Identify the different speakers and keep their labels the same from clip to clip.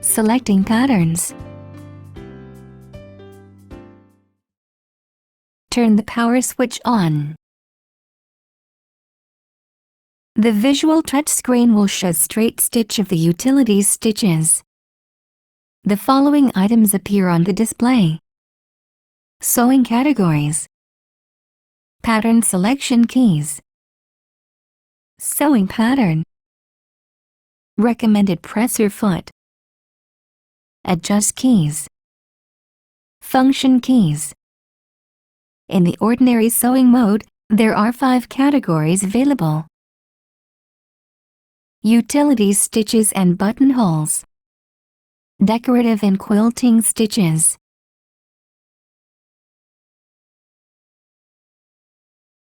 Speaker 1: Selecting patterns. Turn the power switch on. The visual touchscreen will show straight stitch of the utilities stitches. The following items appear on the display: sewing categories, pattern selection keys, sewing pattern, recommended presser foot, adjust keys, function keys. In the ordinary sewing mode, there are 5 categories available: utilities stitches and buttonholes, decorative and quilting stitches,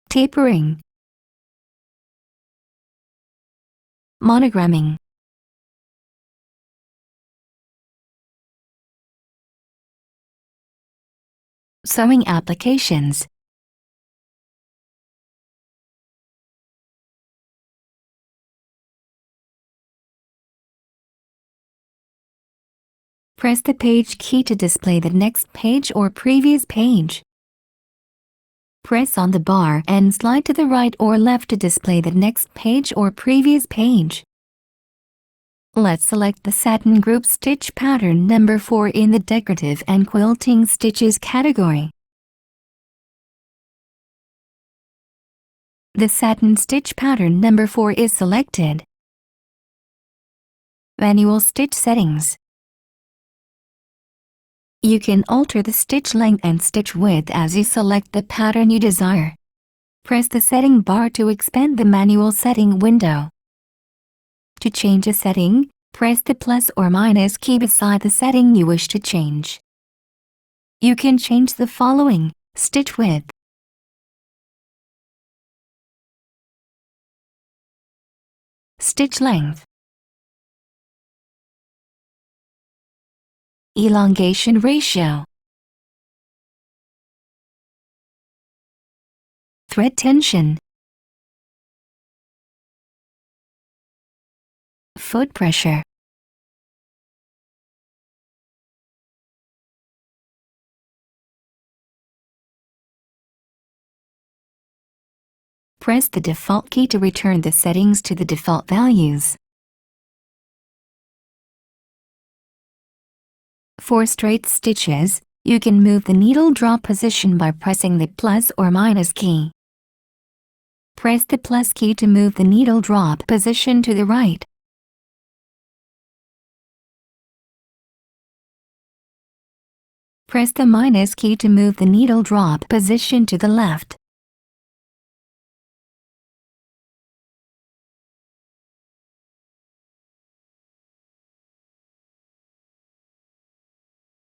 Speaker 1: tapering, monogramming, sewing applications. Press the page key to display the next page or previous page. Press on the bar and slide to the right or left to display the next page or previous page. Let's select the satin group stitch pattern number 4 in the decorative and quilting stitches category. The satin stitch pattern number 4 is selected. Manual stitch settings. You can alter the stitch length and stitch width as you select the pattern you desire. Press the setting bar to expand the manual setting window. To change a setting, press the plus or minus key beside the setting you wish to change. You can change the following: stitch width, stitch length, elongation ratio, thread tension, foot pressure. Press the default key to return the settings to the default values. For straight stitches, you can move the needle drop position by pressing the plus or minus key. Press the plus key to move the needle drop position to the right. Press the minus key to move the needle drop position to the left.